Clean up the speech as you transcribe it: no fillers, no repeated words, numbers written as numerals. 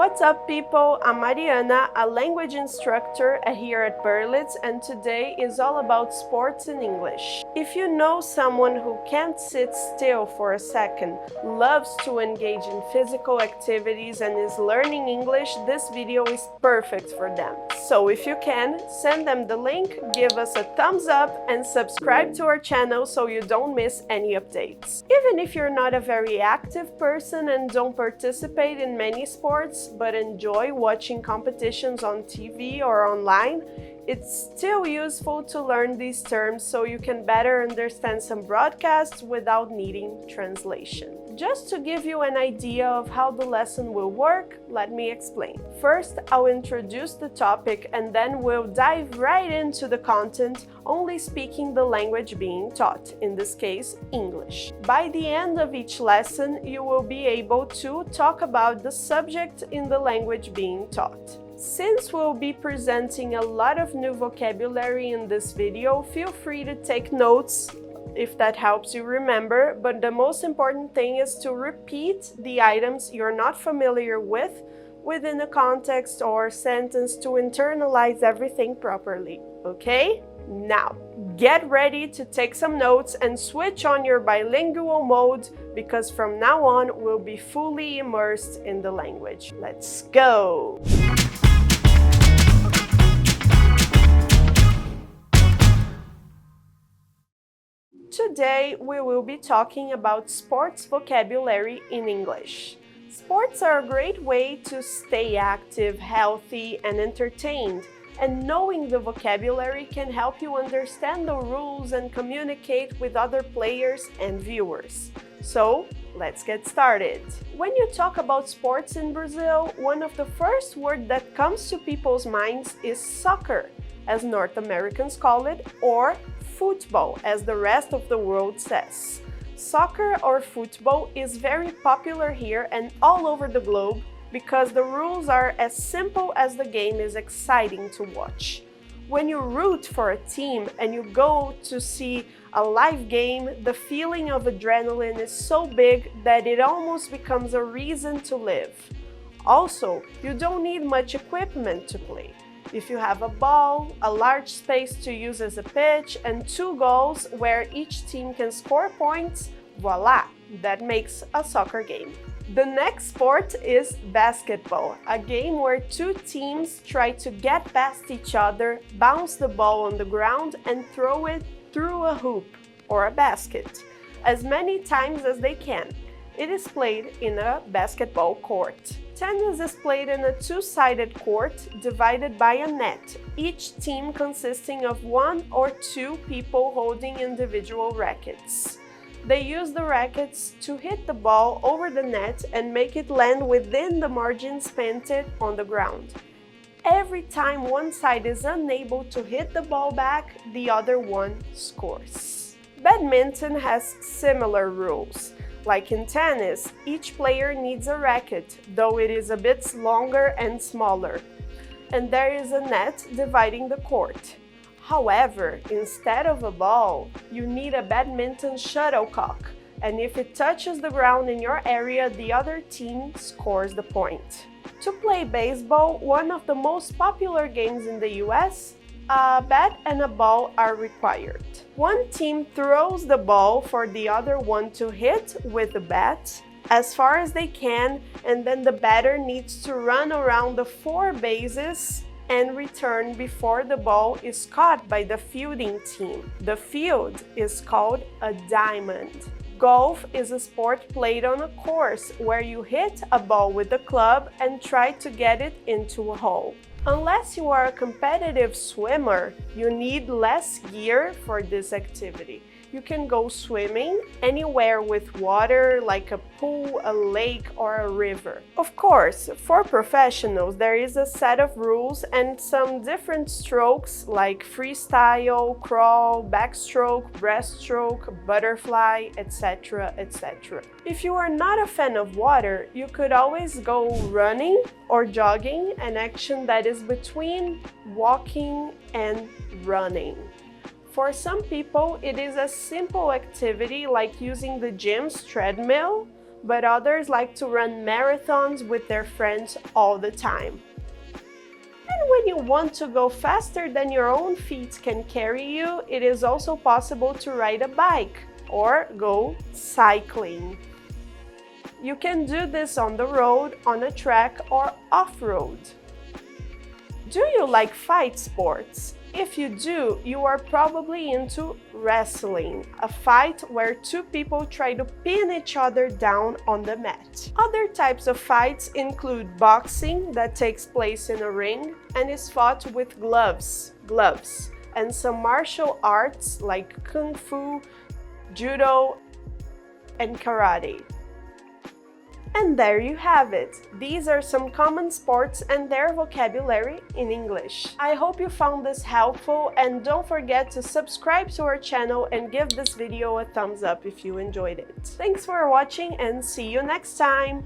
What's up, people? I'm Mariana, a language instructor here at Berlitz, and today is all about sports in English. If you know someone who can't sit still for a second, loves to engage in physical activities and is learning English, this video is perfect for them. So if you can, send them the link, give us a thumbs up, and subscribe to our channel so you don't miss any updates. Even if you're not a very active person and don't participate in many sports, but enjoy watching competitions on TV or online, it's still useful to learn these terms so you can better understand some broadcasts without needing translation. Just to give you an idea of how the lesson will work, let me explain. First, I'll introduce the topic and then we'll dive right into the content, only speaking the language being taught, in this case, English. By the end of each lesson, you will be able to talk about the subject in the language being taught. Since we'll be presenting a lot of new vocabulary in this video, feel free to take notes if that helps you remember, but the most important thing is to repeat the items you're not familiar with within a context or sentence to internalize everything properly, okay? Now, get ready to take some notes and switch on your bilingual mode because from now on we'll be fully immersed in the language. Let's go! Today, we will be talking about sports vocabulary in English. Sports are a great way to stay active, healthy, and entertained, and knowing the vocabulary can help you understand the rules and communicate with other players and viewers. So, let's get started. When you talk about sports in Brazil, one of the first words that comes to people's minds is soccer, as North Americans call it, or football, as the rest of the world says. Soccer or football is very popular here and all over the globe because the rules are as simple as the game is exciting to watch. When you root for a team and you go to see a live game, the feeling of adrenaline is so big that it almost becomes a reason to live. Also, you don't need much equipment to play. If you have a ball, a large space to use as a pitch, and 2 goals where each team can score points, voila, that makes a soccer game. The next sport is basketball, a game where 2 teams try to get past each other, bounce the ball on the ground, and throw it through a hoop or a basket as many times as they can. It is played in a basketball court. Tennis is played in a 2-sided court divided by a net, each team consisting of 1 or 2 people holding individual rackets. They use the rackets to hit the ball over the net and make it land within the margins painted on the ground. Every time one side is unable to hit the ball back, the other one scores. Badminton has similar rules. Like in tennis, each player needs a racket, though it is a bit longer and smaller, and there is a net dividing the court. However, instead of a ball, you need a badminton shuttlecock, and if it touches the ground in your area, the other team scores the point. To play baseball, one of the most popular games in the US, a bat and a ball are required. One team throws the ball for the other one to hit with the bat as far as they can, and then the batter needs to run around the 4 bases and return before the ball is caught by the fielding team. The field is called a diamond. Golf is a sport played on a course where you hit a ball with a club and try to get it into a hole. Unless you are a competitive swimmer, you need less gear for this activity. You can go swimming anywhere with water, like a pool, a lake, or a river. Of course, for professionals, there is a set of rules and some different strokes like freestyle, crawl, backstroke, breaststroke, butterfly, etc., etc. If you are not a fan of water, you could always go running or jogging, an action that is between walking and running. For some people, it is a simple activity like using the gym's treadmill, but others like to run marathons with their friends all the time. And when you want to go faster than your own feet can carry you, it is also possible to ride a bike or go cycling. You can do this on the road, on a track, or off-road. Do you like fight sports? If you do, you are probably into wrestling, a fight where two people try to pin each other down on the mat. Other types of fights include boxing, that takes place in a ring and is fought with gloves, and some martial arts like kung fu, judo, and karate. And there you have it. These are some common sports and their vocabulary in English. I hope you found this helpful, and don't forget to subscribe to our channel and give this video a thumbs up if you enjoyed it. Thanks for watching and see you next time!